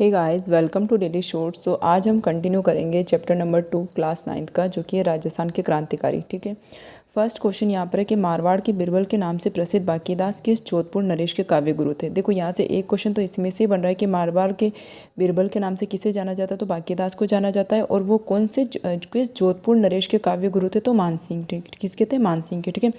Hey guys, welcome to daily shorts. तो आज हम कंटिन्यू करेंगे चैप्टर नंबर 2 क्लास 9 का, जो कि है राजस्थान के क्रांतिकारी। ठीक है। फर्स्ट क्वेश्चन यहाँ पर है कि मारवाड़ के बिरबल के नाम से प्रसिद्ध बांकीदास किस जोधपुर नरेश के काव्य गुरु थे। देखो यहाँ से एक क्वेश्चन तो इसमें से बन रहा है कि मारवाड़ के बिरबल के नाम से किसे जाना जाता है, तो बांकीदास को जाना जाता है। और वो कौन से किस जोधपुर नरेश के काव्य गुरु थे, तो मानसिंह। ठीक, किसके थे? मानसिंह के। ठीक है।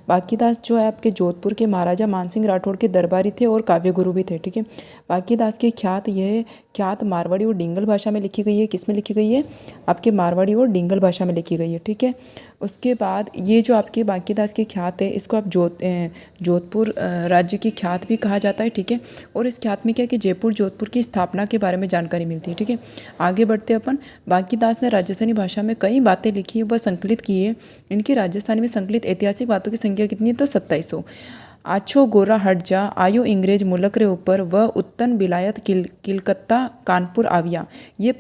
बांकीदास जो है आपके जोधपुर के महाराजा मानसिंह राठौड़ के दरबारी थे और काव्य गुरु भी थे। ठीक है। बांकीदास की ख्यात मारवाड़ी और डिंगल भाषा में लिखी गई है। किस में लिखी गई है? आपके मारवाड़ी और डिंगल भाषा में लिखी गई है। ठीक है। उसके बाद ये जो आपके बांकीदास की ख्यात है, इसको आप जोधपुर राज्य की ख्यात भी कहा जाता है। ठीक है। और इस ख्यात में क्या है कि जयपुर जोधपुर की स्थापना के बारे में जानकारी मिलती है। ठीक है। आगे बढ़ते अपन। बांकीदास ने राजस्थानी भाषा में कई बातें लिखी है, वह संकलित की है। इनकी राजस्थानी में संकलित ऐतिहासिक बातों की संख्या कितनी है? तो 2700। आछो गोरा हट जा, आयो इंग्रेज मुल्क रे ऊपर, वह उत्तन बिलायत किलकत्ता कानपुर आविया। ये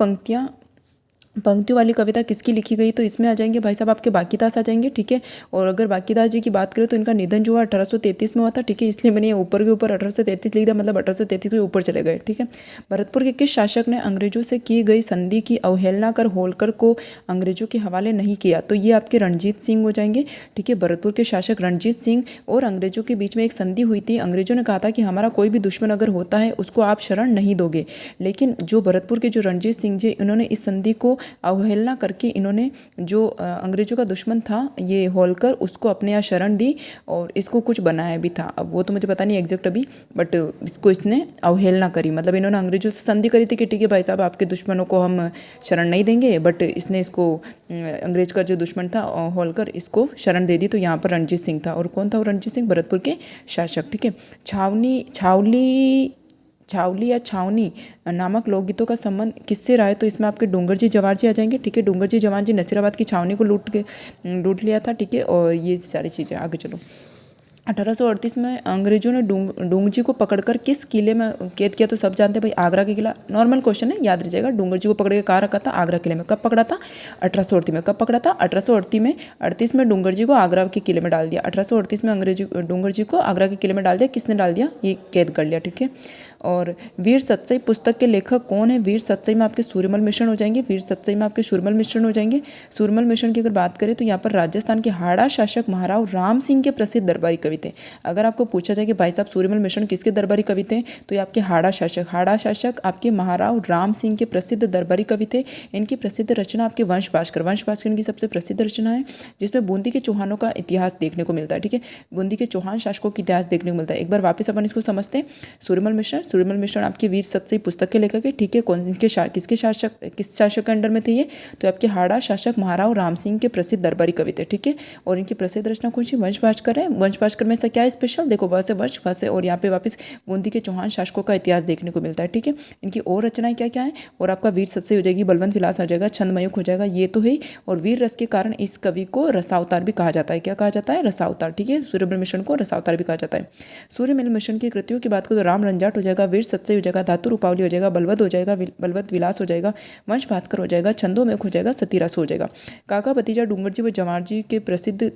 पंक्तियों वाली कविता किसकी लिखी गई? तो इसमें आ जाएंगे भाई साहब आपके बांकीदास आ जाएंगे। ठीक है। और अगर बांकीदास जी की बात करें तो इनका निधन जो है 1833 में हुआ था। ठीक है। इसलिए मैंने ऊपर के ऊपर 1833 लिख दिया, मतलब 1833 के ऊपर चले गए। ठीक है। भरतपुर के किस शासक ने अंग्रेजों से की गई संधि की अवहेलना कर होलकर को अंग्रेजों के हवाले नहीं किया? तो ये आपके रणजीत सिंह हो जाएंगे। ठीक है। भरतपुर के शासक रणजीत सिंह और अंग्रेजों के बीच में एक संधि हुई थी। अंग्रेजों ने कहा था कि हमारा कोई भी दुश्मन अगर होता है उसको आप शरण नहीं दोगे, लेकिन जो भरतपुर के जो रणजीत सिंह जी, इन्होंने इस संधि को अवहेलना करके इन्होंने जो अंग्रेजों का दुश्मन था ये होलकर, उसको अपने यहाँ शरण दी और इसको कुछ बनाया भी था। अब वो तो मुझे पता नहीं एग्जैक्ट अभी, बट इसको इसने अवहेलना करी, मतलब इन्होंने अंग्रेजों से संधि करी थी कि ठीक है भाई साहब आपके दुश्मनों को हम शरण नहीं देंगे, बट इसने इसको अंग्रेज का जो दुश्मन था होलकर इसको शरण दे दी। तो यहाँ पर रणजीत सिंह था। और कौन था वो रणजीत सिंह? भरतपुर के शासक। ठीक है। छावली या छावनी नामक लोकगीतों का संबंध किससे रहा है? तो इसमें आपके डूंगर जी जवार जी आ जाएंगे। ठीक है। डूंगर जी जवार जी नसीराबाद की छावनी को लूट लिया था। ठीक है। और ये सारी चीज़ें आगे चलो। 1838 में अंग्रेजों ने डूंगर जी को पकड़कर किस किले में कैद किया? तो सब जानते हैं भाई, आगरा के किला। नॉर्मल क्वेश्चन है, याद रखिएगा। डूंगर जी को पकड़ के कहाँ रखा था? आगरा किले में। कब पकड़ा था? 1838 में। कब पकड़ा था? 1838 में डूंगर जी को आगरा के किले में डाल दिया। 1838 में डूंगर जी को आगरा के किले में डाल दिया। किसने डाल दिया? ये कैद कर लिया। ठीक है। और वीर सतसई पुस्तक के लेखक कौन है? वीर सतसई में आपके सूर्यमल मिश्रण हो जाएंगे। वीर सतसई में आपके सूर्यमल मिश्रण हो जाएंगे। सूर्यमल मिश्रण की अगर बात करें तो यहाँ पर राजस्थान के हाड़ा शासक महाराव राम सिंह के प्रसिद्ध दरबारी कवि थे। अगर आपको पूछा जाए कि भाई साहब सूर्यमल मिश्रण किसके दरबारी कवि थे, तो ये आपके हाड़ा शासक आपके महाराव राम सिंह के प्रसिद्ध दरबारी कवि थे। इनकी प्रसिद्ध रचना आपके वंश भास्कर इनकी सबसे प्रसिद्ध रचना है, जिसमें बूंदी के चौहानों का इतिहास देखने को मिलता है। ठीक है। बूंदी के चौहान शासकों का इतिहास देखने को मिलता है। एक बार वापस अपन इसको समझते हैं। सूर्यमल मिश्रण आपके वीर सतसई पुस्तक के लेखक है। ठीक है। किस शासक के अंडर में थे ये? तो आपके हाड़ा शासक महाराव राम सिंह के प्रसिद्ध दरबारी कवि थे। ठीक है। और इनकी प्रसिद्ध रचना कौन सी? वंश भास्कर है। वंश भास्कर में से क्या है स्पेशल? देखो, वह से वर्ष वह से, और यहाँ पे वापस बूंदी के चौहान शासकों का इतिहास देखने को मिलता है। ठीक है। इनकी और रचनाएं क्या क्या है? और आपका वीर सतसई हो जाएगी, बलवंत विलास आ जाएगा, छंदमयुक्त हो जाएगा, ये तो है। और वीर रस के कारण इस कवि को रसावतार भी कहा जाता है। क्या कहा जाता है? रसावतार। ठीक है। सूर्यमल मिश्रण को रसावतार भी कहा जाता है। सूर्यमल मिश्रण की कृतियों की बात करो तो राम रंजाट हो जाएगा, वीर सतसई हो जाएगा, धातु रूपावली हो जाएगा, बलवत हो जाएगा, बलवत विलास हो जाएगा, वंश भास्कर हो जाएगा, छंदोमयुक्त हो जाएगा, सतीरस हो जाएगा। काका भतीजा डूंगर जी व जवार जी के प्रसिद्ध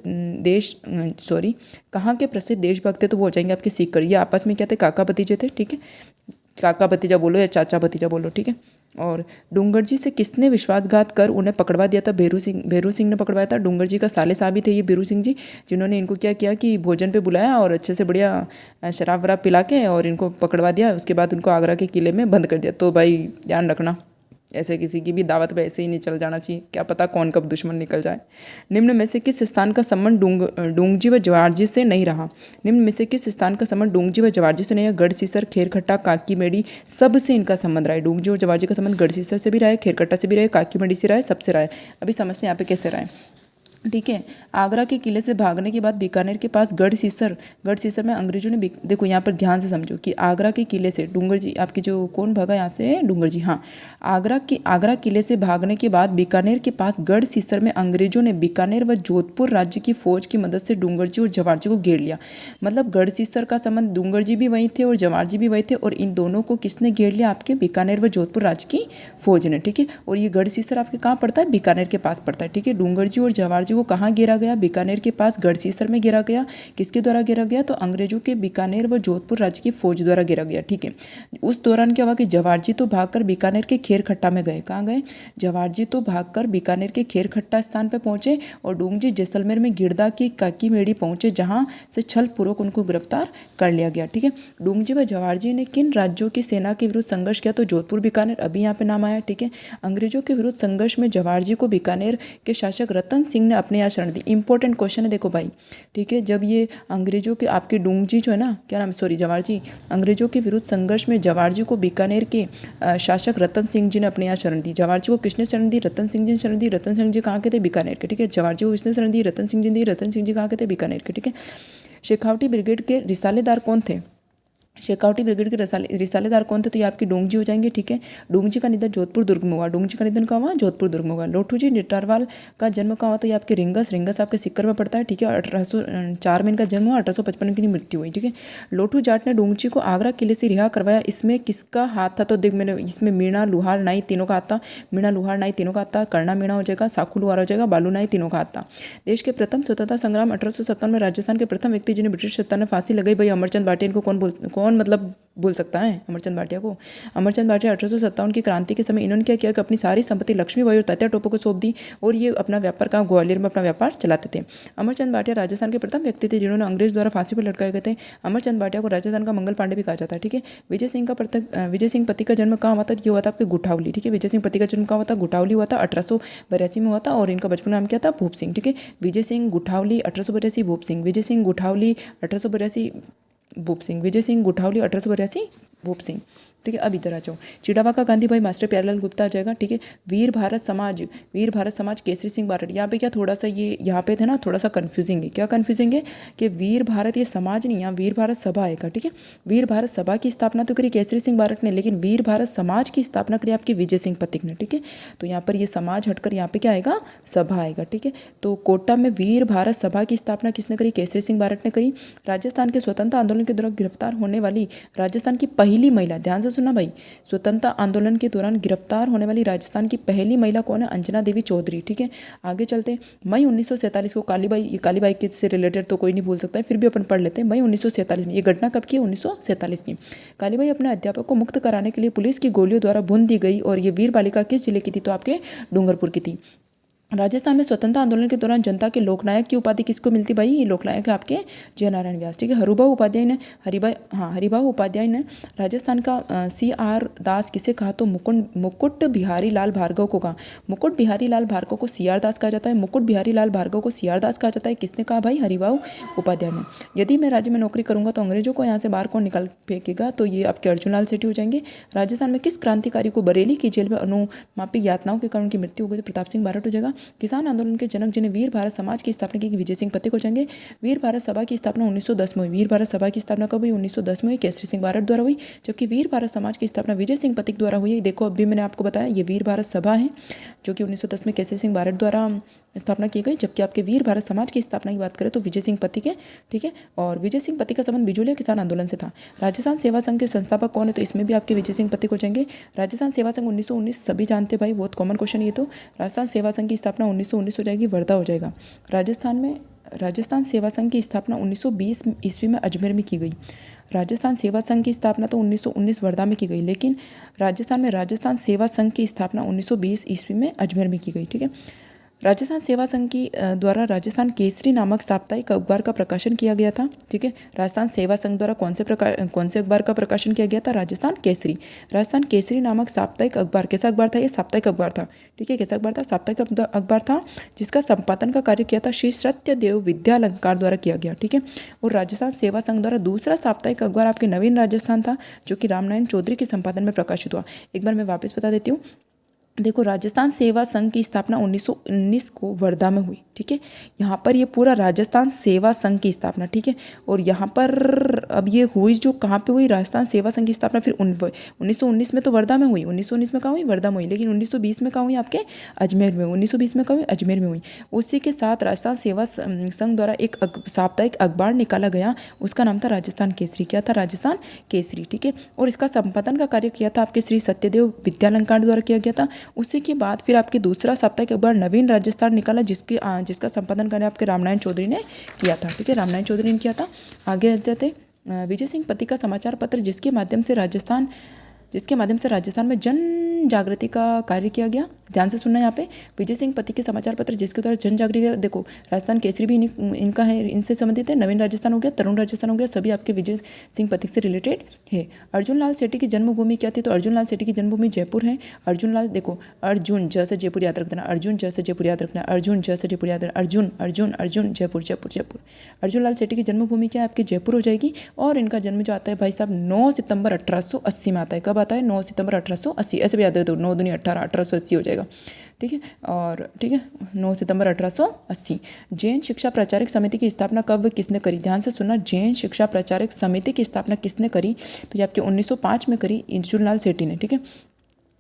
कहाँ के प्रसिद्ध देशभक्त थे? तो वो हो जाएंगे आपके सीकर। ये आपस में क्या थे? काका भतीजे थे। ठीक है। काका भतीजा बोलो या चाचा भतीजा बोलो। ठीक है। और डूंगर जी से किसने विश्वासघात कर उन्हें पकड़वा दिया था? भैरू सिंह ने पकड़वाया था। डूंगर जी का साले साहब ही थे ये भैरू सिंह जी, जिन्होंने इनको क्या किया कि भोजन पे बुलाया और अच्छे से बढ़िया शराब वराब पिला के और इनको पकड़वा दिया। उसके बाद उनको आगरा के किले में बंद कर दिया। तो भाई ध्यान रखना, ऐसे किसी की भी दावत पे ऐसे ही नहीं चल जाना चाहिए, क्या पता कौन कब दुश्मन निकल जाए। निम्न में से किस स्थान का संबंध डूंगजी व जवारजी से नहीं रहा? निम्न में से किस स्थान का संबंध डूंगजी व जवारजी से नहीं है? गढ़सीसर, खेरखट्टा, काकीमेड़ी, सब से इनका संबंध रहा है। डूंगजी और जवारजी का संबंध गढ़सीसर से भी रहा है, खेरखट्टा से भी रहा है, काकीमेड़ी से रहा है, सबसे रहा है। अभी समझते हैं यहाँ पे कैसे रहा है। ठीक है। आगरा के किले से भागने के बाद बीकानेर के पास गढ़सीसर में अंग्रेजों ने देखो यहाँ पर ध्यान से समझो कि आगरा के किले से डूंगर जी आपकी जो कौन भागा यहाँ से? डूंगर जी। हाँ। आगरा किले से भागने के बाद बीकानेर के पास गढ़सीसर में अंग्रेजों ने बीकानेर व जोधपुर राज्य की फौज की मदद से डूंगर जी और जवार जी को घेर लिया। मतलब गढ़सीसर का संबंध डूंगर जी भी वहीं थे और जवार जी भी वहीं थे, और इन दोनों को किसने घेर लिया? आपके बीकानेर व जोधपुर राज्य की फौज ने। ठीक है। और ये गढ़सीसर आपके कहाँ पड़ता है? बीकानेर के पास पड़ता है। ठीक है। डूंगर जी और जवार जी को कहाँ घेरा गया? बीकानेर के पास गढ़सीसर में घेरा गया। किसके द्वारा घेरा गया? तो अंग्रेजों के बीकानेर व जोधपुर राज्य की फौज द्वारा घेरा गया। ठीक है, उस दौरान क्या हुआ कि जवाहर जी तो भागकर बीकानेर के खेरखट्टा में गए। कहाँ गए? जवाहर जी तो भागकर बीकानेर के खेरखट्टा स्थान पर पहुंचे और डूंगजी जैसलमेर में गिरदा की काकी मेड़ी पहुंचे, जहां से छल पूर्वक उनको गिरफ्तार कर लिया गया। ठीक है, डूंगजी व जवाहर जी ने किन राज्यों की सेना के विरुद्ध संघर्ष किया? तो जोधपुर बीकानेर, अभी यहाँ पे नाम आया। ठीक है, अंग्रेजों के विरुद्ध संघर्ष में जवाहर जी को बीकानेर के शासक रतन सिंह ने अपने यहाँ शरण दी। इंपॉर्टेंट क्वेश्चन है, देखो भाई। ठीक है, जब ये अंग्रेजों के आपके डूंगजी जो है ना, क्या नाम, सॉरी, जवाहर जी, अंग्रेजों के विरुद्ध संघर्ष में जवाहर जी को बीकानेर के शासक रतन सिंह जी ने अपने यहाँ शरण दी। जवाहर जी को किसने शरण दी? रतन सिंह जी ने शरण दी। रतन सिंह जी कहाँ के थे? बीकानेर के। ठीक है, जवाहर जी को किसने शरण दी? रतन सिंह जी ने दी। रतन सिंह जी कहाँ के थे? बीकानेर के। ठीक है, शेखावटी ब्रिगेड के रिसालेदार कौन थे? शेखावटी ब्रिगेड के रिसालेदार कौन थे? तो ये आपकी डोंगजी हो जाएंगे। ठीक है, डोंगजी का निधन जोधपुर दुर्ग में हुआ। डोंगजी का निधन कहाँ हुआ? जोधपुर दुर्ग में हुआ। लोठूजी निटारवाल का जन्म कहाँ हुआ? तो ये आपके रिंगस आपके सिक्कर में पड़ता है। ठीक है, 1804 में इनका जन्म हुआ, 1855 की मृत्यु हुई। ठीक है, लोठू जाट ने डोंगजी को आगरा किले से रिहा करवाया। इसमें किसका हाथ था? तो देख, मैंने इसमें मीणा, लुहार, नाई तीनों का हाथ था। मीणा, लुहार, नाई तीनों का हाथ था। कर्णा मीणा हो जाएगा, साखू लुहार हो जाएगा, बालू नाई तीनों का हाथ था। देश के प्रथम स्वतंत्रता संग्राम 1857 में राजस्थान के प्रथम व्यक्ति जिन्हें ब्रिटिश सत्ता ने फांसी लगाई, भाई अमरचंद भाटिया। इनको कौन मतलब बोल सकता है अमरचंद भाटिया को? अमरचंद भाटिया 1857 की क्रांति के समय इन्होंने क्या किया कि अपनी सारी संपत्ति लक्ष्मीबाई और तात्या टोपे को सौंप दी और ये अपना व्यापार का ग्वालियर में अपना व्यापार चलाते थे। अमरचंद भाटिया राजस्थान के प्रथम व्यक्ति थे जिन्होंने अंग्रेज द्वारा फांसी पर लटकाए गए थे। अमरचंद भाटिया को राजस्थान का मंगल पांडे भी कहा जाता है। ठीक है, विजय सिंह पति का जन्म कहाँ हुआ था? ये हुआ था आपके गुठावली। ठीक है, विजय सिंह पति का जन्म कहाँ हुआ था? गुठावली हुआ था, 1882 में हुआ था और इनका बचपन नाम क्या था? भूप सिंह। ठीक है, विजय सिंह गुठावली 1882, भूप सिंह। विजय सिंह गुठावली 1882, भूप सिंह। विजय सिंह गुठावली 1882, भूप सिंह। ठीक है, अब इधर आ जाओ। चिड़ावा गांधी भाई मास्टर प्यारेलाल गुप्ता आ जाएगा। ठीक है, वीर भारत समाज केसरी सिंह बारड। यहाँ पे क्या थोड़ा सा ये यहाँ पे थे ना, थोड़ा सा कन्फ्यूजिंग है। क्या कन्फ्यूजिंग है कि वीर भारत ये समाज नहीं, यहाँ वीर भारत सभा आएगा। ठीक है, वीर भारत सभा की स्थापना तो करी केसरी सिंह बारड ने, लेकिन वीर भारत समाज की स्थापना करी आपके विजय सिंह पथिक ने। ठीक है, तो यहाँ पर ये समाज हटकर यहाँ पे क्या आएगा? सभा आएगा। ठीक है, तो कोटा में वीर भारत सभा की स्थापना किसने करी? केसरी सिंह बारड ने करी। राजस्थान के स्वतंत्रता आंदोलन के दौरान गिरफ्तार होने वाली राजस्थान की पहली महिला, ध्यान से सुना भाई, स्वतंत्रता आंदोलन के दौरान गिरफ्तार होने वाली राजस्थान की पहली महिला कौन है? अंजना देवी चौधरी। ठीक है, आगे चलते। मई 1947 को कालीबाई के से रिलेटेड तो कोई नहीं भूल सकता है, फिर भी अपन पढ़ लेते हैं। मई 1947 में ये घटना कब की? 1947 की। कालीबाई अपने अध्यापक को मुक्त कराने के लिए पुलिस की गोलियों द्वारा भून दी गई और ये वीर बालिका किस जिले की थी? तो आपके डूंगरपुर की थी। राजस्थान में स्वतंत्रता आंदोलन के दौरान जनता के लोकनायक की उपाधि किसको मिलती? भाई ये लोकनायक है आपके जयनारायण व्यास। ठीक है, हरिभाऊ उपाध्याय ने राजस्थान का CR दास किसे कहा? तो मुकुट बिहारी लाल भार्गव को कहा। मुकुट बिहारी लाल भार्गव को CR दास कहा जाता है। मुकुट बिहारी लाल भार्गव को CR दास कहा जाता है। किसने कहा? भाई हरिभाऊ उपाध्याय ने। यदि मैं राज्य में नौकरी करूंगा तो अंग्रेजों को यहाँ से बाहर कौन निकाल फेंकेगा? तो ये आपके अर्जुनलाल सेठी हो जाएंगे। राजस्थान में किस क्रांतिकारी को बरेली की जेल में अनुमापी यातनाओं के कारण उनकी मृत्यु हो गई? तो प्रताप सिंह बारड हो जाएगा। किसान आंदोलन के जनक जिन्हें वीर भारत समाज की स्थापना की, विजय सिंह पथिक हो जाएंगे। वीर भारत सभा की स्थापना 1910 में हुई। वीर भारत सभा की स्थापना कब हुई? 1910 में हुई, केसरी सिंह बारड द्वारा हुई। जबकि वीर भारत समाज की स्थापना विजय सिंह पथिक द्वारा हुई। देखो अभी मैंने आपको बताया ये वीर भारत सभा है जो कि 1910 में केसरी सिंह बारड द्वारा स्थापना की गई। जबकि आपके वीर भारत समाज की स्थापना की बात करें तो विजय सिंह पथिक है। ठीक है, और विजय सिंह पथिक का संबंध बिजूलिया किसान आंदोलन से था। राजस्थान सेवा संघ के संस्थापक कौन है? तो इसमें भी आपके विजय सिंह पथिक हो जाएंगे। राजस्थान सेवा संघ 1919 सभी जानते भाई, बहुत कॉमन क्वेश्चन ये तो। राजस्थान सेवा संघ की स्थापना 1919 हो जाएगी, वर्धा हो जाएगा। राजस्थान सेवा संघ की स्थापना 1920 ईस्वी में अजमेर में की गई। राजस्थान सेवा संघ की स्थापना तो 1919 वर्धा में की गई, लेकिन राजस्थान में राजस्थान सेवा संघ की स्थापना 1920 ईस्वी में अजमेर में की गई। ठीक है, राजस्थान सेवा संघ की द्वारा राजस्थान केसरी नामक साप्ताहिक अखबार का प्रकाशन किया गया था। ठीक है, राजस्थान सेवा संघ द्वारा कौन से अखबार का प्रकाशन किया गया था? राजस्थान केसरी। राजस्थान केसरी नामक साप्ताहिक अखबार कैसा अखबार था? ये साप्ताहिक अखबार था। ठीक है, कैसा अखबार था? साप्ताहिक अखबार था, जिसका संपादन का कार्य किया था श्री सत्यदेव विद्यालंकार द्वारा किया गया। ठीक है, और राजस्थान सेवा संघ द्वारा दूसरा साप्ताहिक अखबार आपके नवीन राजस्थान था, जो कि रामनारायण चौधरी के संपादन में प्रकाशित हुआ। एक बार मैं वापस बता देती हूँ। देखो, राजस्थान सेवा संघ की स्थापना 1919 को वर्धा में हुई। ठीक है, यहाँ पर ये पूरा राजस्थान सेवा संघ की स्थापना। ठीक है, और यहाँ पर अब ये हुई जो कहाँ पे हुई? राजस्थान सेवा संघ की स्थापना फिर 1919 में तो वर्धा में हुई। 1919 में कहाँ हुई? वर्धा में हुई। लेकिन 1920 में कहाँ हुई? आपके अजमेर में। 1920 में कहाँ हुई? अजमेर में हुई। उसी के साथ राजस्थान सेवा संघ द्वारा एक साप्ताहिक अखबार निकाला गया, उसका नाम था राजस्थान केसरी। क्या था? राजस्थान केसरी। ठीक है, और इसका संपादन का कार्य किया था आपके श्री सत्यदेव विद्यालंकार द्वारा किया गया था। उसी के बाद फिर आपके दूसरा साप्ताहिक अखबार नवीन राजस्थान निकाला, जिसका संपादन कार्य आपके रामनारायण चौधरी ने किया था। ठीक है, रामनारायण चौधरी ने किया था। आगे जाते विजय सिंह पति का समाचार पत्र, जिसके माध्यम से राजस्थान में जन जागृति का कार्य किया गया। ध्यान से सुनना यहाँ पे, विजय सिंह पति के समाचार पत्र जिसके द्वारा जन जागृति। देखो, राजस्थान केसरी भी इनका है, इनसे संबंधित है। नवीन राजस्थान हो गया, तरुण राजस्थान हो गया, सभी आपके विजय सिंह पति से रिलेटेड है। अर्जुन लाल सेठी की जन्मभूमि क्या थी? तो अर्जुन लाल सेठी की जन्मभूमि जयपुर है। अर्जुन लाल, देखो, अर्जुन जैसे जयपुर याद रखना, अर्जुन जैसे जयपुर याद रखना, अर्जुन जैसे जयपुर याद रखना, अर्जुन अर्जुन अर्जुन जयपुर जयपुर जयपुर। अर्जुन लाल सेठी की जन्मभूमि क्या है? आपकी जयपुर हो जाएगी। और इनका जन्म जो आता है भाई साहब 9 सितंबर 1880 में आता है। कब आता है? 9 सितंबर 1880। ऐसे भी याद है तो 9 दूनी 18, 1880 हो जाएगा। ठीक है, और ठीक है 9 सितंबर 1880। जैन शिक्षा प्रचारक समिति की स्थापना कब किसने करी? ध्यान से सुनना, जैन शिक्षा प्रचारक समिति की स्थापना किसने करी? तो ये आपके 1905 में करी अर्जुन लाल सेठी ने। ठीक है,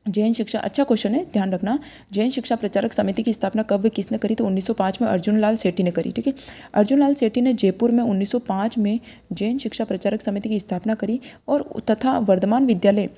जैन शिक्षा, अच्छा क्वेश्चन है, ध्यान रखना। जैन शिक्षा प्रचारक समिति की स्थापना कब किसने करी? तो 1905 में अर्जुन लाल सेठी ने करी। ठीक है, अर्जुन लाल सेठी ने जयपुर में 1905 में जैन शिक्षा प्रचारक समिति की स्थापना करी और तथा वर्धमान विद्यालय,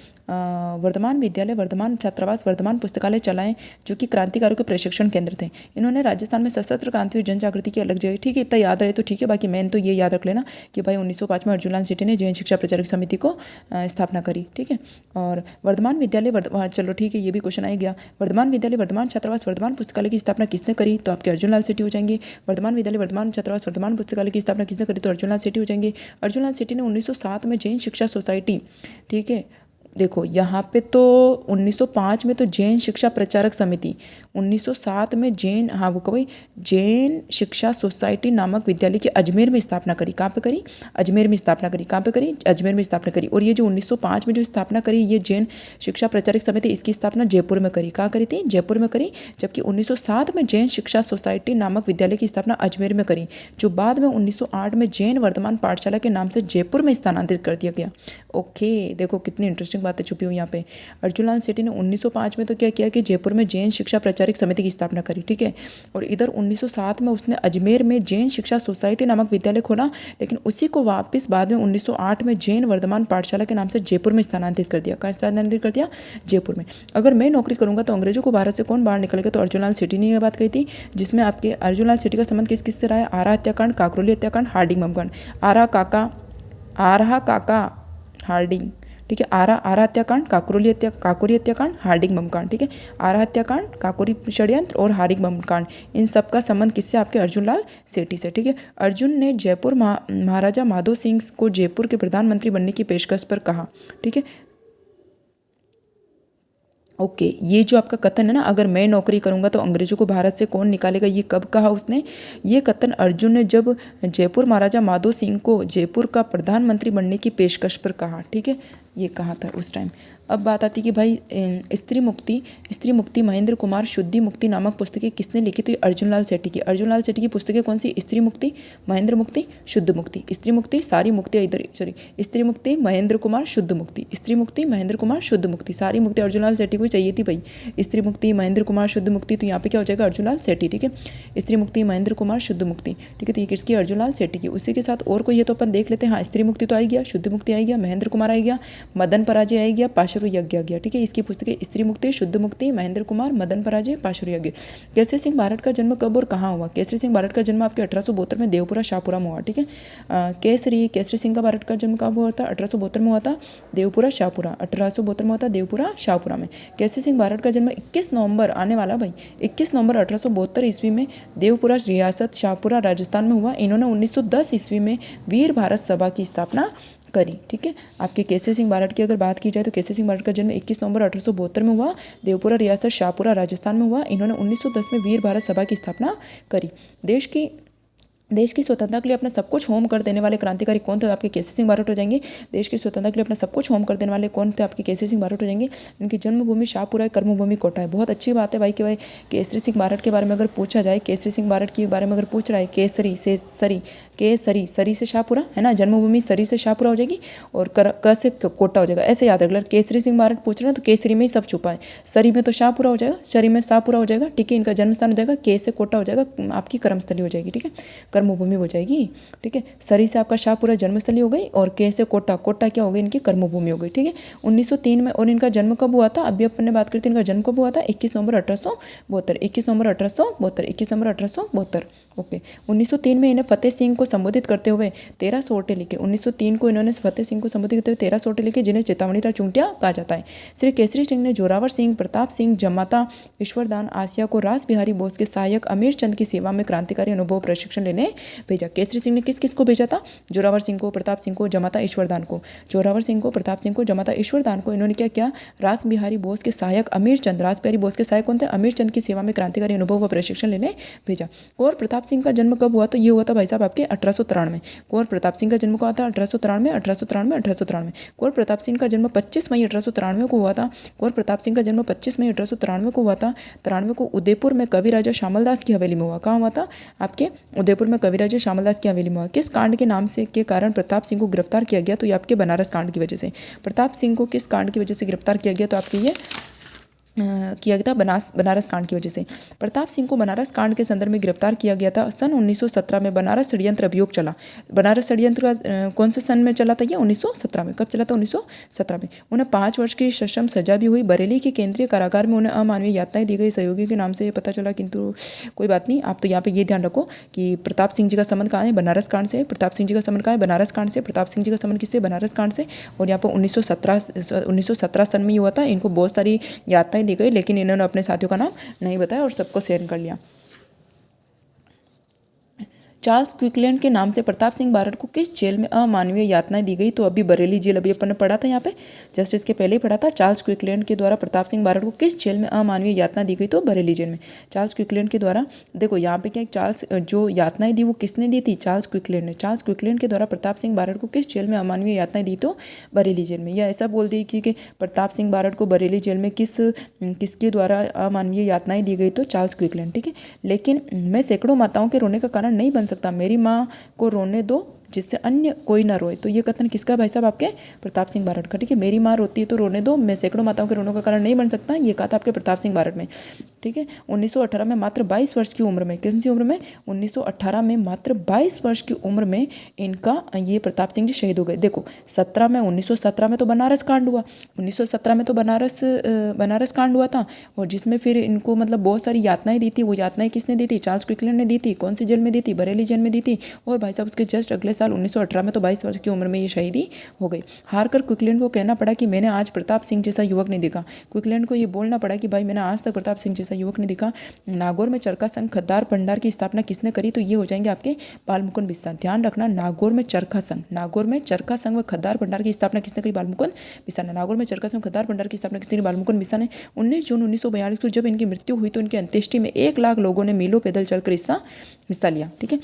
वर्धमान छात्रावास, वर्धमान पुस्तकालय चलाएं, जो कि क्रांतिकारियों के प्रशिक्षण केंद्र थे। इन्होंने राजस्थान में सशस्त्र क्रांति और जन जागृति की अलग जगह। ठीक है, इतना याद रहे तो ठीक है, बाकी मैंने तो ये याद रख लेना कि भाई 1905 में अर्जुन लाल सेठी ने जैन शिक्षा प्रचारक समिति को स्थापना करी। ठीक है, और वर्धमान विद्यालय, चलो ठीक है, ये भी क्वेश्चन आ गया। वर्धमान विद्यालय, वर्धमान छात्रावास, वर्धमान पुस्तकालय की स्थापना किसने करी? तो आपके अर्जुन लाल सेठी हो जाएंगे। वर्धमान विद्यालय, वर्धमान छात्रावास, वर्धमान पुस्तकालय की स्थापना किसने करी? तो अर्जुन लाल सेठी हो जाएंगे। अर्जुन लाल सेठी ने 1907 में जैन शिक्षा सोसाइटी, ठीक है, देखो यहाँ पे तो 1905 में तो जैन शिक्षा प्रचारक समिति, 1907 में जैन, हाँ वो कभी जैन शिक्षा सोसाइटी नामक विद्यालय की अजमेर में स्थापना करी। कहाँ पे करी? अजमेर में स्थापना करी। कहाँ पे करी? अजमेर में स्थापना करी। और ये जो 1905 में जो स्थापना करी, ये जैन शिक्षा प्रचारक समिति, इसकी स्थापना जयपुर में करी। कहाँ करी थी? जयपुर में करी। जबकि 1907 में जैन शिक्षा सोसाइटी नामक विद्यालय की स्थापना अजमेर में करी, जो बाद में 1908 में जैन वर्धमान पाठशाला के नाम से जयपुर में स्थानांतरित कर दिया गया। ओके, देखो कितनी इंटरेस्टिंग बातें छुपी हुई यहाँ पे। अर्जुन लाल सेठी ने 1905 में तो क्या किया कि जयपुर में जैन शिक्षा प्रचारक समिति की स्थापना करी। ठीक है, और इधर 1907 में उसने अजमेर में जैन शिक्षा सोसाइटी नामक विद्यालय खोला, लेकिन उसी को वापस बाद में 1908 में जैन वर्धमान पाठशाला के नाम से जयपुर में स्थानांतरित कर दिया। कहाँ स्थानांतरित कर दिया? जयपुर में। अगर मैं नौकरी करूंगा तो अंग्रेजों को भारत से कौन बाहर निकलेगा? तो अर्जुन लाल सेठी ने यह बात कही थी, जिसमें आपके अर्जुन लाल सेठी का संबंध किस किस से रहा है? आरा हत्याकांड, काकोरी हत्याकांड, हार्डिंग बमकांड। आरा काका हार्डिंग, ठीक है, आरा हत्याकांड, काकोरी हत्याकांड, हार्डिंग बमकांड। ठीक है, आरा हत्याकांड, काकोरी षड्यंत्र और हार्डिंग बमकांड, इन सब का संबंध किससे? आपके अर्जुन लाल सेठी से। ठीक है, अर्जुन ने जयपुर महाराजा माधो सिंह को जयपुर के प्रधानमंत्री बनने की पेशकश पर कहा। ठीक है, ओके, ये जो आपका कथन है ना, अगर मैं नौकरी करूंगा तो अंग्रेजों को भारत से कौन निकालेगा, ये कब कहा उसने? ये कथन अर्जुन ने जब जयपुर महाराजा माधो सिंह को जयपुर का प्रधानमंत्री बनने की पेशकश पर कहा। ठीक है, ये कहा था उस टाइम। अब बात आती कि भाई स्त्री मुक्ति महेंद्र कुमार शुद्धि मुक्ति नामक पुस्तकें किसने लिखी? तो ये अर्जुन लाल सेठी की। अर्जुन लाल सेठी की पुस्तकें कौन सी? स्त्री मुक्ति, महेंद्र मुक्ति, शुद्ध मुक्ति। स्त्री मुक्ति, सारी मुक्ति इधर, सॉरी, स्त्री मुक्ति, महेंद्र कुमार, शुद्ध मुक्ति। स्त्री मुक्ति, महेंद्र कुमार, शुद्ध मुक्ति, सारी मुक्ति अर्जुन लाल सेठी को चाहिए थी भाई। स्त्री मुक्ति, महेंद्र कुमार, शुद्ध मुक्ति, तो यहाँ पे क्या हो जाएगा? अर्जुन लाल सेठी। ठीक है, स्त्री मुक्ति, महेंद्र कुमार, शुद्ध मुक्ति। ठीक है, तो ये किसकी? अर्जुन लाल सेठी की। उसी के साथ और कोई है तो अपन देख लेते हैं। हाँ, स्त्री मुक्ति तो आई गया, शुद्ध मुक्ति आई गया, महेंद्र कुमार आई गया, मदन पराजय आई गया, पाशुर यज्ञ आ गया। ठीक है, इसकी पुस्तकें स्त्री मुक्ति, शुद्ध मुक्ति, महेंद्र कुमार, मदन पराजय, पाशुर यज्ञ। केसरी सिंह भारत का जन्म कब और कहाँ हुआ? केसरी सिंह भारत का जन्म आपके 1872 में देवपुरा शाहपुरा में हुआ। ठीक है, केसरी सिंह का भारत का जन्म कब हुआ था? 1872 में हुआ था, देवपुरा शाहपुरा। 1872 में हुआ था, देवपुरा शाहपुरा में। केसरी सिंह भारत का जन्म 21 नवंबर आने वाला भाई 21 नवंबर 1872 ईस्वी में देवपुरा रियासत शाहपुरा राजस्थान में हुआ। इन्होंने 1910 ईस्वी में वीर भारत सभा की स्थापना करी। ठीक है, आपके केसरी सिंह भारत की अगर बात की जाए तो केसरी सिंह भारत का जन्म 21 नवंबर 1872 में हुआ, देवपुरा रियासत शाहपुरा राजस्थान में हुआ। इन्होंने 1910 में वीर भारत सभा की स्थापना करी। देश की स्वतंत्रता के लिए अपना सब कुछ होम कर देने वाले क्रांतिकारी कौन थे? आपके केसरी सिंह भारत हो जाएंगे। देश की स्वतंत्रता के लिए अपना सब कुछ होम कर देने वाले कौन थे? आपके केसरी सिंह भारत हो जाएंगे। इनकी जन्मभूमि शाहपुरा है, कर्मभूमि कोटा है। बहुत अच्छी बात है भाई कि भाई केसरी सिंह भारत के बारे में अगर पूछा जाए, केसरी सिंह भारत के बारे में अगर पूछ रहा है, केसरी से सरी से शाहपुरा है ना, जन्मभूमि सरी से शाहपुरा हो जाएगी और क से कोटा हो जाएगा। ऐसे याद रख लो, केसरी सिंह भारत पूछ रहे हैं तो केसरी में ही सब छुपा है, सरी में तो शाहपुरा हो जाएगा, सरी में शाहपुरा हो जाएगा। ठीक है, इनका जन्म स्थान हो जाएगा, के से कोटा हो जाएगा, आपकी कर्मस्थली हो जाएगी। ठीक है, कर्मभूमि हो जाएगी। ठीक है, सरी से आपका शाह पूरा जन्मस्थली हो गई, और के से कोटा, कोटा क्या हो गई, इनकी कर्मभूमि हो गई। ठीक है, 1903 में। और इनका जन्म कब हुआ था, अभी अपन ने बात करते हैं, इनका जन्म कब हुआ था, 21 नवंबर 1872, 21 नवंबर 1872, 21 नवंबर 1872। ओके, 1903 में इन्हें फतेह सिंह को संबोधित करते हुए 13 सोटे लिखे। 1903 को इन्होंने फतेह सिंह को संबोधित करते हुए 13 सोटे लिखे, जिन्हें चेतावनीदार चूंटियां कहा जाता है। श्री केसरी सिंह ने जोरावर सिंह, प्रताप सिंह, जमाता ईश्वरदान आसिया को रास बिहारी बोस के सहायक अमीर चंद की सेवा में क्रांतिकारी अनुभव प्रशिक्षण लेने भेजा। केसरी सिंह ने किस किस को भेजा था, जोरावर सिंह को, प्रताप सिंह को, जमाता ईश्वरदान को। जोरावर सिंह को, प्रताप सिंह को, जमाता ईश्वरदान को इन्होंने क्या किया, रास बिहारी बोस के सहायक अमीर चंद, रास बिहारी बोस के सहायक कौन थे, अमीर चंद की सेवा में क्रांतिकारी अनुभव व प्रशिक्षण लेने भेजा। कुंवर प्रताप सिंह का जन्म कब हुआ, तो ये हुआ था भाई साहब आपके 1893। कुंवर प्रताप सिंह का जन्म कब हुआ था, 1893, 1893, 1893। कुंवर प्रताप सिंह का जन्म 25 मई 1893 को हुआ था। कुंवर प्रताप सिंह का जन्म 25 मई 1893 को हुआ था। 93 को उदयपुर में कवि राजा श्यामलदास की हवेली में हुआ। कहाँ हुआ था, आपके उदयपुर में कवि राजा श्यामलदास की हवेली में हुआ। किस कांड के नाम से के कारण प्रताप सिंह को गिरफ्तार किया गया, तो ये आपके बनारस कांड की वजह से। प्रताप सिंह को किस कांड की वजह से गिरफ्तार किया गया, तो आपके ये किया गया था बनारस कांड की वजह से। प्रताप सिंह को बनारस कांड के संदर्भ में गिरफ्तार किया गया था। सन 1917 में बनारस षड्यंत्र अभियोग चला। बनारस षड्यंत्र का कौन से सन में चला था, ये 1917 में। कब चला था, 1917 में। उन्हें 5 वर्ष की सश्रम सजा भी हुई। बरेली के केंद्रीय कारागार में उन्हें अमानवीय यातनाएं दी गई। सहयोगी के नाम से पता चला, किंतु कोई बात नहीं। आप तो यहाँ पे ये ध्यान रखो कि प्रताप सिंह जी का संबंध कहाँ है, बनारस कांड से। प्रताप सिंह जी का संबंध कहाँ है, बनारस कांड से। प्रताप सिंह जी का संबंध किससे, बनारस कांड से। और यहाँ पर 1917 सन में ही हुआ था। इनको बहुत सारी यातनाएं दी गई, लेकिन इन्होंने अपने साथियों का नाम नहीं बताया और सबको शेयर कर लिया। चार्ल्स क्विकलैंड के नाम से प्रताप सिंह बारड को किस जेल में अमानवीय यातनाएं दी गई, तो अभी बरेली जेल, अभी अपन ने पढ़ा था यहाँ पे, जस्ट इसके पहले ही पढ़ा था। चार्ल्स क्विकलैंड के द्वारा प्रताप सिंह बारड को किस जेल में अमानवीय यातना दी गई, तो बरेली जेल में। चार्ल्स क्विकलैंड के द्वारा, देखो यहाँ पे क्या, चार्ल्स जो यातनाएं दी वो किसने दी थी, चार्ल्स क्विकलैंड ने। चार्ल्स क्विकलैंड के द्वारा प्रताप सिंह बारड को किस जेल में अमानवीय यातनाएं दी, तो बरेली जेल में। या ऐसा बोल दी कि प्रताप सिंह बारड को बरेली जेल में किसके द्वारा अमानवीय यातनाएं दी गई, तो चार्ल्स क्विकलैंड। ठीक है, लेकिन मैं सैकड़ों माताओं के रोने का कारण नहीं बन सकता, मेरी माँ को रोने दो जिससे अन्य कोई ना रोए। तो ये कथन किसका भाई साहब, आपके प्रताप सिंह बारड का। ठीक है, मेरी माँ रोती है तो रोने दो, मैं सैकड़ों माताओं के रोने का कारण नहीं बन सकता, ये कहा था आपके प्रताप सिंह बारड में। ठीक है, 1918 में मात्र 22 वर्ष की उम्र में, कितनी सी उम्र में, 1918 में मात्र 22 वर्ष की उम्र में इनका ये प्रताप सिंह जी शहीद हो गए। देखो 1917 में तो बनारस कांड हुआ, 1917 में तो बनारस कांड हुआ था, और जिसमें फिर इनको मतलब बहुत सारी यातनाएं दी थी। वो यातनाएं किसने दी थी, चार्ल्स क्विकलैंड ने दी थी। कौन सी जेल में दी थी, बरेली जेल में दी थी। और भाई साहब उसके जस्ट अगले साल 1918 में तो 22 वर्ष की उम्र में ये शहीदी हो गई। हारकर क्विकलैंड को कहना पड़ा कि मैंने आज प्रताप सिंह जैसा युवक नहीं देखा। क्विकलैंड को ये बोलना पड़ा कि भाई मैंने आज तक प्रताप सिंह जैसा युवक नहीं देखा। नागौर में चरखा संघ खद्दार भंडार की स्थापना किसने करी, तो ये हो जाएंगे आपके बालमुकुंद बिस्सा। ध्यान रखना, नागौर में चरखा संघ व खद्दार भंडार की स्थापना किसने करी, बालमुकुंद बिस्सा ने। नागौर में चरखा संघ खद्दार भंडार की स्थापना किसने करी, बालमुकुंद बिस्सा ने। 19 जून 1942 को जब इनकी मृत्यु हुई तो इनकी अंत्येष्टि में 1 लाख लोगों ने मीलों पैदल चलकर हिस्सा लिया। ठीक है,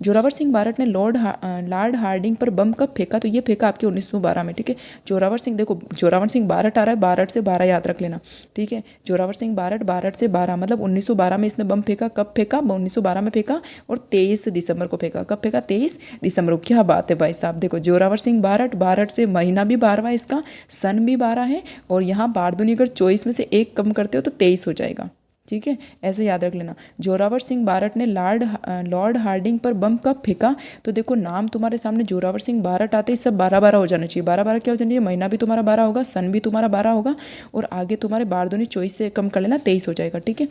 जोरावर सिंह बारड ने लॉर्ड हार्डिंग पर बम कब फेंका, तो ये फेंका आपके 1912 में। ठीक है, जोरावर सिंह, देखो जोरावर सिंह बारड आ रहा है, बारड से 12 याद रख लेना। ठीक है, जोरावर सिंह बारड से 12 मतलब 1912 में इसने बम फेंका। कब फेंका, 1912 में फेंका, और 23 दिसंबर को फेंका। कब फेंका, 23 दिसंबर को। क्या बात है भाई साहब, देखो जोरावर सिंह बारड से महीना भी 12वां है इसका, सन भी 12 है, और यहाँ बारदूनी अगर 24 में से 1 कम करते हो तो 23 हो जाएगा। ठीक है, ऐसे याद रख लेना। जोरावर सिंह बारड ने लॉर्ड हार्डिंग पर बम कब फेंका, तो देखो नाम तुम्हारे सामने जोरावर सिंह बारड आते ही सब 12-12 हो जाना चाहिए। 12-12 क्या हो जाना चाहिए, महीना भी तुम्हारा 12 होगा, सन भी तुम्हारा 12 होगा, और आगे तुम्हारे बारदूनी 24 से कम कर लेना, 23 हो जाएगा। ठीक है,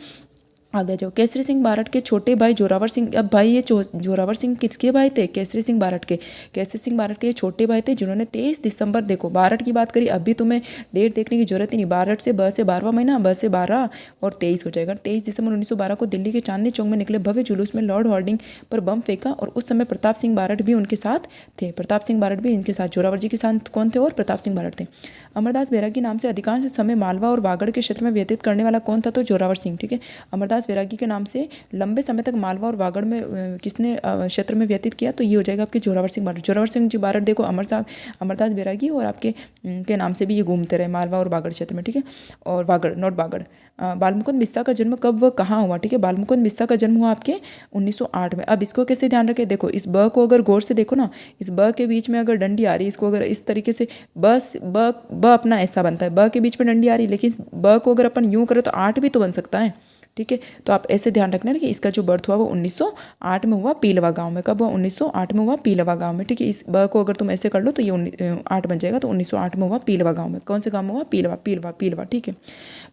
आगे जाओ। केसरी सिंह बारड के छोटे भाई जोरावर सिंह, अब भाई ये जोरावर सिंह किसके भाई थे, केसरी सिंह बारड के। केसरी सिंह बारड के छोटे भाई थे जिन्होंने 23 दिसंबर, देखो बारड की बात करी, अभी तुम्हें डेट देखने की जरूरत ही नहीं। बारड से 12वां महीना, 12 से 12 और 23 हो जाएगा। 23 दिसंबर 1912 को दिल्ली के चांदनी चौक में निकले भव्य जुलूस में लॉर्ड हार्डिंग पर बम फेंका, और उस समय प्रताप सिंह बारड भी उनके साथ थे। प्रताप सिंह बारड भी इनके साथ, जोरावर जी के साथ कौन थे, और प्रताप सिंह बारड थे। अमरदास बैरागी नाम से अधिकांश समय मालवा और वागड़ के क्षेत्र में व्यतीत करने वाला कौन था, तो जोरावर सिंह। ठीक है, अमरदास बैरागी के नाम से लंबे समय तक मालवा और वागड़ में किसने क्षेत्र में व्यतीत किया, तो ये हो जाएगा आपके जोरावर सिंह बारड। जोरावर सिंह जी बारड देखो अमरदास बैरागी और आपके के नाम से भी ये घूमते रहे मालवा और वागड़ क्षेत्र में। ठीक है, और वागड़ नॉट बागड़। बालमुकुंद बिस्सा का जन्म कब व कहाँ हुआ, ठीक है, बालमुकुंद बिस्सा का जन्म हुआ आपके 1908 में। अब इसको कैसे ध्यान रखें, देखो इस ब को अगर गौर से देखो ना, इस ब के बीच में अगर डंडी आ रही है, इसको अगर इस तरीके से ब अपना ऐसा बनता है, ब के बीच में डंडी आ रही है, लेकिन इस ब को अगर अपन यूं करें तो 8 भी तो बन सकता है। ठीक है। तो आप ऐसे ध्यान रखना कि इसका जो बर्थ हुआ वो 1908 में हुआ पीलवा गांव में। कब हुआ? 1908 में हुआ पीलवा गांव में, ठीक है। इस ब को अगर तुम ऐसे कर लो तो ये 8 बन जाएगा। तो 1908 में हुआ पीलवा गांव में। कौन से गांव में हुआ? पीलवा पीलवा पीलवा, ठीक है।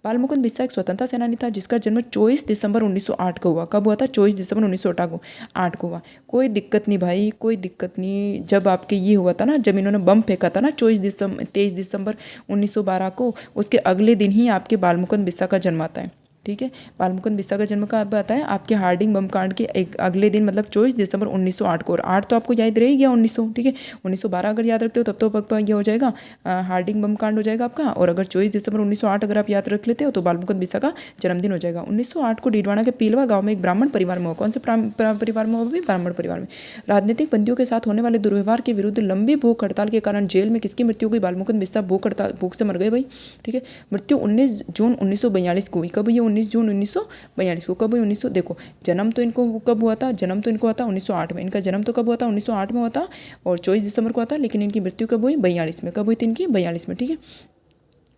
बाल मुकुंद बिस्सा एक स्वतंत्रता सेनानी था जिसका जन्म 24 दिसंबर 1908 को हुआ। कब हुआ था? 24 दिसंबर 1908 को हुआ। कोई दिक्कत नहीं भाई, कोई दिक्कत नहीं। जब आपके ये हुआ था ना, जब इन्होंने बम फेंका था ना 23 दिसंबर 1912 को, उसके अगले दिन ही आपके बाल मुकुंद बिस्सा का जन्म आता है, ठीक है। बाल मुकुंद बिस्सा का जन्म कब आता है? आपके हार्डिंग बम कांड के एक अगले दिन, मतलब 24 दिसंबर 1908 को। और 8 तो आपको याद रह ही गया, 1900, ठीक है। 1912 अगर याद रखते हो तब तो पक्का ये हो जाएगा, हार्डिंग बम कांड हो जाएगा आपका। और अगर 24 दिसंबर 1908 अगर आप याद रख लेते हो तो बाल मुकुंद बिस्सा का जन्मदिन हो जाएगा। 1908 को डीडवाना के पीलवा गाँव में एक ब्राह्मण परिवार में हुआ। कौन से परिवार में हुआ? भी ब्राह्मण परिवार में। राजनीतिक बंदियों के साथ होने वाले दुर्व्यवहार के विरुद्ध लंबी भूख हड़ताल के कारण जेल में किसकी मृत्यु हुई? बाल मुकुंद बिस्सा भूख से मर गए भाई, ठीक है। मृत्यु 19 जून 1942 को हुई। कब हुई? 19 जून 1942 को। कब हुई? 1900, देखो जन्म तो इनको कब हुआ था? जन्म तो इनको हुआ था 1908 में। इनका जन्म तो कब हुआ था? 1908 में हुआ था और 24 दिसंबर को हुआ था। लेकिन इनकी मृत्यु कब हुई? 42 में। कब हुई थी इनकी? 42 में, ठीक है,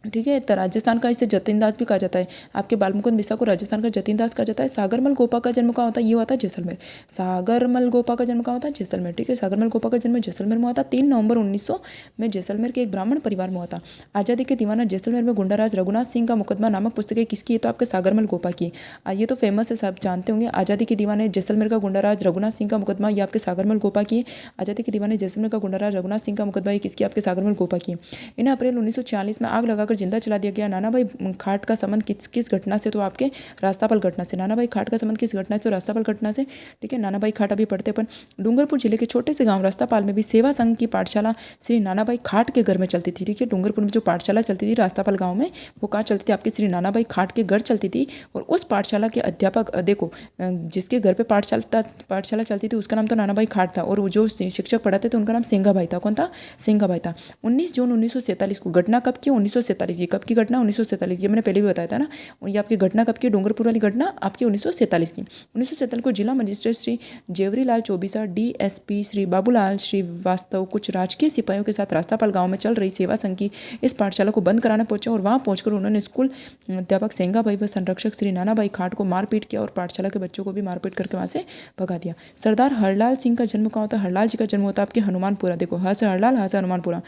ठीक है। तो राजस्थान का इसे जतिन दास भी कहा जाता है। आपके बाल मुकुंद बिस्सा को राजस्थान का जतिन दास कहा जाता है। सागरमल गोपा का जन्म कहाँ होता है? ये हुआ था जैसलमेर। सागरमल गोपा का जन्म कहाँ होता है? जैसलमेर, ठीक है। सागरमल गोपा का जन्म जैसलमेर में हुआ था। 3 नवंबर 1900 में जैसलमेर के एक ब्राह्मण परिवार में हुआ था। आज़ादी के दीवाना जैसलमेर में गुंडाराज रघुनाथ सिंह का मुकदमा नामक पुस्तक किसकी है? तो आपके सागरमल गोपा की। ये तो फेमस है, सब जानते होंगे। आज़ादी के दीवाने जैसलमेर का गुंडाराज रघुनाथ सिंह का मुकदमा, ये आपके सागरमल गोपा की है। आज़ादी के दीवाने जैसलमेर का गुंडाराज रघुनाथ सिंह का मुकदमा, ये किसकी? आपके सागरमल गोपा की। इन्हें अप्रैल 1946 में आग लगाकर जिंदा चला दिया गया। नाना भाई खाट का संबंध किस घटना से? तो आपके रास्तापाल घटना से। नाना भाई खाट का संबंध किस घटना से? तो रास्तापाल घटना से, ठीक है। नाना भाई खाट अभी पढ़ते अपन। डूंगरपुर जिले के छोटे से गांव रास्तापाल में भी सेवा संघ की पाठशाला श्री नाना भाई खाट के घर में चलती थी, ठीक है। डूंगरपुर में जो पाठशाला चलती थी रास्तापाल गाँव में, वो कहाँ चलती थी? आपके श्री नाना भाई खाट के घर चलती थी। और उस पाठशाला के अध्यापक, देखो जिसके घर पे पाठशाला चलती थी उसका नाम तो नाना भाई खाट था। और वो जो शिक्षक पढ़ाते थे उनका नाम सिंघा भाई था। कौन था? सिंघा भाई था। 19 जून 1947 को। घटना कब की? 1947। ये कब की घटना? 1947। ये मैंने पहले भी बताया था ना। ये आपकी घटना कब की? डूंगरपुर वाली घटना आपकी 1947 की। 1947 को जिला मजिस्ट्रेट श्री जेवरीलाल चौबीसा, डीएसपी श्री बाबूलाल श्रीवास्तव कुछ राजकीय सिपाहियों के साथ रास्तापाल गांव में चल रही सेवा संघ की इस पाठशाला को बंद कराने पहुंचे। और वहां पहुंचकर उन्होंने स्कूल अध्यापक सेंगा भाई व संरक्षक श्री नाना भाई खाट को मारपीट किया और पाठशाला के बच्चों को भी मारपीट करके वहां से भगा दिया। सरदार हरलाल सिंह का जन्म कहाँ होता है? हरलाल जी का जन्म होता है आपके हनुमानपुरा। देखो ह से हरलाल, ह से हनुमानपुरा,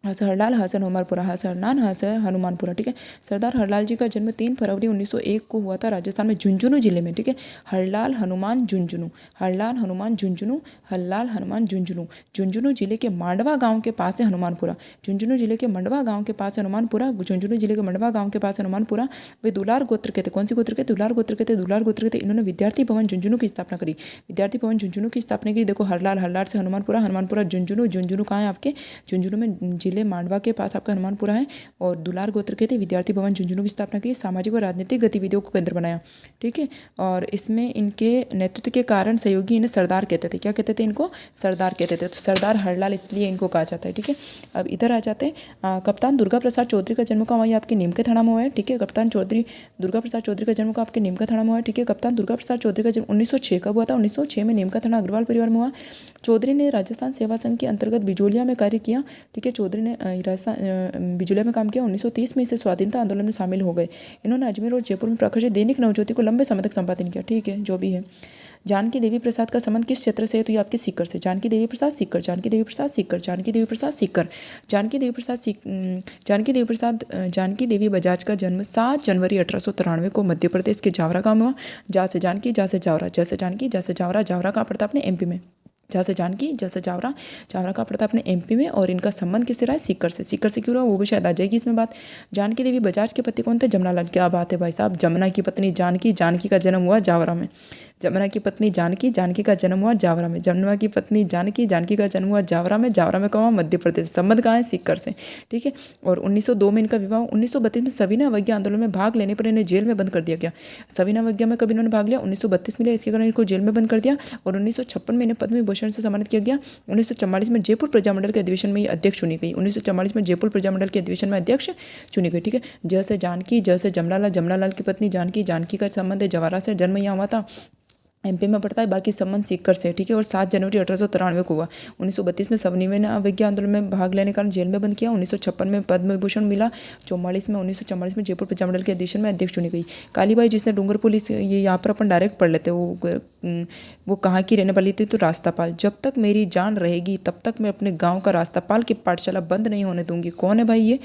हस हरलाल हसन हनुमानपुरा, हस हरनान हस हनुमानपुरा, ठीक है। सरदार हरलाल जी का जन्म 3 फरवरी 1901 को हुआ था राजस्थान में झुंझुनू जिले में, ठीक है। हरलाल हनुमान झुंझुनू, हरलाल हनुमान झुंझुनू, हरलाल हनुमान झुंझुनू। झुंझुनू जिले के मांडवा गांव के पास है हनुमानपुरा। झुंझुनू जिले के मंडवा गांव के पास है हनुमानपुरा। झुंझुनू जिले के मंडवा गांव के पास है हनुमानपुरा। वे दुलार गोत्र के थे। कौन सी गोत्र के? दुलार गोत्र के थे। दुलार गोत्र के थे। इन्होंने विद्यार्थी भवन झुंझुनू की स्थापना करी। विद्यार्थी भवन झुंझुनू की स्थापना की। देखो हरलाल, हरलाल से हनुमानपुरा, हनुमानपुरा झुंझुनू। झुंझुनू कहाँ है आपके? झुंझुनू में जिले मांडवा के पास आपका हनुमानपुरा है। और दुलार गोत्र के थे। विद्यार्थी भवन झुंझुनू की स्थापना की। सामाजिक व राजनीतिक गतिविधियों को केंद्र बनाया, ठीक है। और इसमें इनके नेतृत्व के कारण सहयोगी इन्हें सरदार कहते थे। क्या कहते थे इनको? सरदार कहते थे। तो सरदार हरलाल इसलिए इनको कहा जाता है, ठीक है। अब इधर आ जाते हैं। कप्तान दुर्गा प्रसाद चौधरी का जन्म कहाँ हुआ? आपके नीम के थाना में हुआ है, ठीक है। कप्तान दुर्गा प्रसाद चौधरी का जन्म का आपके नीम का थाना में हुआ है, ठीक है। कप्तान दुर्गा प्रसाद चौधरी का जन्म 1906 कब हुआ था? 1906 में नीम का थाना अग्रवाल परिवार में हुआ। चौधरी ने राजस्थान सेवा संघ के अंतर्गत बिजोलिया में कार्य किया, ठीक है। चौधरी ने बिजोलिया में काम किया। 1930 में इसे स्वाधीनता आंदोलन में शामिल हो गए। इन्होंने अजमेर और जयपुर में प्रकाशित दैनिक नवज्योति को लंबे समय तक संपादन किया, ठीक है। जो भी है। जानकी देवी प्रसाद का संबंध किस क्षेत्र से है? तो ये आपके सीकर से। जानकी देवी प्रसाद सीकर, जानकी देवी प्रसाद सीकर, जानकी देवी प्रसाद सीकर, जानकी देवी प्रसाद जानकी देवी बजाज का जन्म 7 जनवरी 1893 को मध्य प्रदेश के जावरा गाँव में हुआ। जा से जानकी, जा से जावरा, जैसे जानकी, जैसे जावरा। जावरा कहाँ पड़ता अपने एमपी में। जैसे जानकी, जैसे जावरा। जावरा का पड़ता अपने एमपी में। और इनका संबंध किससे रहा है? सीकर से। सीकर से क्यों रहा वो भी शायद आ जाएगी इसमें बात। जानकी देवी बजाज के पति कौन थे? जमुना लाल। क्या बात है भाई साहब, जमुना की पत्नी जानकी, जानकी का जन्म हुआ जावरा में। जमुना की पत्नी जानकी, जानकी का जन्म हुआ जावरा में। जमुना की पत्नी जानकी, जानकी का जन्म हुआ जावरा में। जावरा में कहाँ? मध्य प्रदेश। संबंध कहाँ है? सीकर से, ठीक है। और 1902 में इनका विवाह। 1932 में सविनय अवज्ञा आंदोलन में भाग लेने पर इन्हें जेल में बंद कर दिया गया। सविनय अवज्ञा में कभी इन्होंने भाग लिया? 1932 में लिया, इसके कारण इनको जेल में बंद कर दिया। और 1956 में इन्हें पद्म विभूषण से सम्मानित किया गया। 1944 में जयपुर प्रजामंडल के अधिवेशन में ये अध्यक्ष चुनी गई। 1944 में जयपुर प्रजामंडल के अधिवेशन में अध्यक्ष चुनी गई, ठीक है। जैसे जानकी, जैसे जमनालाल, जमनालाल की पत्नी जानकी, जानकी का संबंध है जवारा से। जन्म यहाँ हुआ था एमपी में पड़ता है, बाकी संबंध सीकर से, ठीक है। और 7 जनवरी 1893 को हुआ। 1932 में सविनय अवज्ञा आंदोलन में भाग लेने के कारण जेल में बंद किया। 1956 में पद्म विभूषण मिला। 1944 में जयपुर प्रजामंडल के अध्यक्ष में अध्यक्ष चुनी गई। कालीबाई जिसने डूंगर पुलिस, ये यहाँ पर अपन डायरेक्ट पढ़ लेते हैं, वो कहाँ की रहने वाली थी, तो रास्तापाल। जब तक मेरी जान रहेगी तब तक मैं अपने गाँव का रास्तापाल की पाठशाला बंद नहीं होने दूंगी। कौन है भाई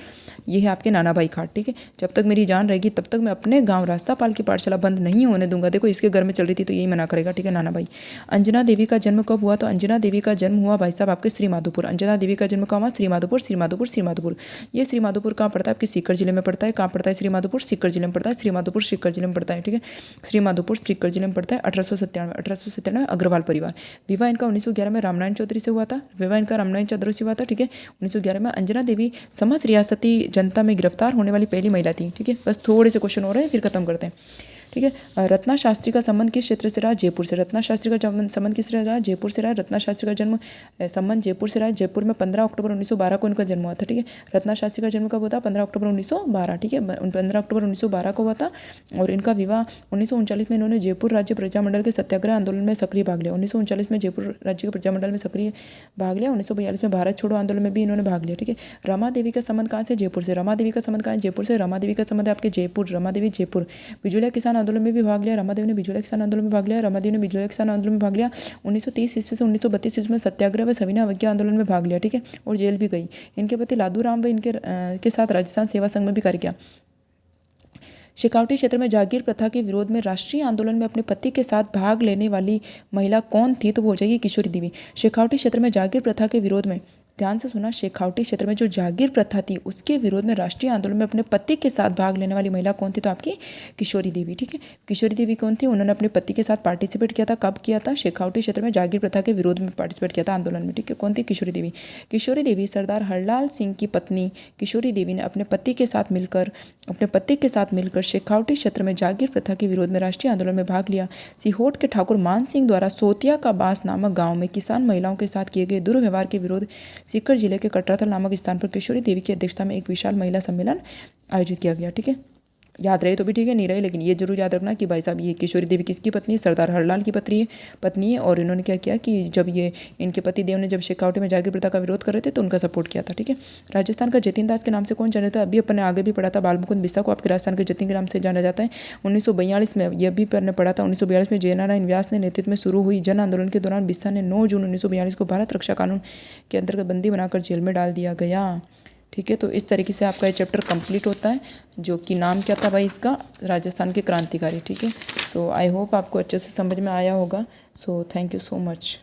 ये है आपके नाना भाई खाट, ठीक है। जब तक मेरी जान रहेगी तब तक मैं अपने गांव रास्तापाल की पाठशाला बंद नहीं होने दूंगा। देखो इसके घर में चल रही थी तो यही मना करेगा, ठीक है, नाना भाई। अंजना देवी का जन्म कब हुआ, तो अंजना देवी का जन्म हुआ भाई साहब आपके श्री माधोपुर। अंजना देवी का जन्म कहाँ हुआ, श्री माधोपुर। श्री माधोपुर, श्री माधोपुर, ये श्री माधोपुर कहाँ पड़ता है, आपके सीकर जिले में पड़ता है। कहाँ पड़ता है, श्री माधोपुर सीकर जिले में पड़ता है। श्री माधोपुर सीकर जिले में पड़ता है, ठीक है। श्री माधोपुर सीकर जिले में पड़ता है। 1897 अग्रवाल परिवार। विवाह इनका 1911 में रामनारायण चौधरी से हुआ था। विवाह इनका रामनारायण चौधरी से हुआ था, ठीक है। 1911 में अंजना देवी समस्त रियासती जनता में गिरफ्तार होने वाली पहली महिला थी, ठीक है। बस थोड़े से क्वेश्चन हो रहे हैं फिर खत्म करते हैं, ठीक है। रत्ना शास्त्री का संबंध किस क्षेत्र से रहा, जयपुर से। रत्ना शास्त्री का संबंध किस रहा, जयपुर से रहा। रत्ना शास्त्री का जन्म संबंध जयपुर से रहा। जयपुर में 15 अक्टूबर 1912 को इनका जन्म हुआ था, ठीक है। रत्ना शास्त्री का जन्म कब हुआ था, 15 अक्टूबर 1912, ठीक है। 15 अक्टूबर 1912 को हुआ था। और इनका विवाह 1939 में इन्होंने जयपुर राज्य प्रजामंडल के सत्याग्रह आंदोलन में सक्रिय भाग लिया। 1939 में जयपुर राज्य के प्रजामंडल में सक्रिय भाग लिया। 1942 में भारत छोड़ो आंदोलन में भी इन्होंने भाग लिया, ठीक है। रमा देवी का संबंध कहाँ से, जयपुर से। रमा देवी का संबंध कहाँ है, जयपुर से। रमा देवी का संबंध आपके जयपुर, रमा देवी जयपुर। बिजुलिया किसान आंदोलन में भी भाग लिया। रमादेवी ने बिजुलिया किसान आंदोलन में भाग लिया। रमादेवी ने बिजुलिया किसान आंदोलन में भाग लिया। 1930 ईस्वी से 1932 ईस्वी में सत्याग्रह व सविनय अवज्ञा आंदोलन में भाग लिया, ठीक है। और जेल भी गई। इनके पति लादू राम व इनके के साथ राजस्थान सेवा संघ में भी कार्य किया। शेखावटी क्षेत्र में जागीर प्रथा के विरोध में राष्ट्रीय आंदोलन में अपने पति के साथ भाग लेने वाली महिला कौन थी, तो वो हो जाएगी किशोरी देवी। शेखावटी क्षेत्र में जागीर प्रथा के विरोध में, ध्यान से सुना, शेखावटी क्षेत्र में जो जागीर प्रथा थी उसके विरोध में राष्ट्रीय आंदोलन में अपने पति के साथ भाग लेने वाली महिला कौन थी, तो आपकी किशोरी देवी, ठीक है। किशोरी देवी कौन थी, उन्होंने अपने पति के साथ पार्टिसिपेट किया था। कब किया था, शेखावटी क्षेत्र में जागीर प्रथा के विरोध में पार्टिसिपेट किया था आंदोलन में, ठीक है। कौन थी, किशोरी देवी। किशोरी देवी सरदार हरलाल सिंह की पत्नी किशोरी देवी ने अपने पति के साथ मिलकर शेखावटी क्षेत्र में जागीर प्रथा के विरोध में राष्ट्रीय आंदोलन में भाग लिया। सीहोर के ठाकुर मान सिंह द्वारा सोतिया का बास नामक गाँव में किसान महिलाओं के साथ किए गए दुर्व्यवहार के विरोध सीकर जिले के कटराथल नामक स्थान पर किशोरी देवी की अध्यक्षता में एक विशाल महिला सम्मेलन आयोजित किया गया, ठीक है। याद रहे तो भी ठीक है, नहीं रहे लेकिन ये जरूर याद रखना कि भाई साहब ये किशोरी देवी किसकी पत्नी है, सरदार हरलाल की पत्नी है। और इन्होंने क्या किया कि जब ये इनके पति देव ने जब शेखावटी में जागीर प्रथा का विरोध कर रहे थे तो उनका सपोर्ट किया था, ठीक है। राजस्थान का जतिन दास के नाम से कौन जाना था, अभी अपन ने आगे भी पढ़ा था, बालमुकुंद बिस्सा को आपके राजस्थान के जतिन के नाम से जाना जाता है। 1942 में यह भी अपन ने पढ़ा था, 1942 में जयनारायण व्यास ने नेतृत्व में शुरू हुई जन आंदोलन के दौरान बिस्सा ने 9 जून 1942 को भारत रक्षा कानून के अंतर्गत बंदी बनाकर जेल में डाल दिया गया, ठीक है। तो इस तरीके से आपका ये चैप्टर कंप्लीट होता है, जो कि नाम क्या था भाई इसका, राजस्थान के क्रांतिकारी, ठीक है। सो आई होप आपको अच्छे से समझ में आया होगा। So thank you so much.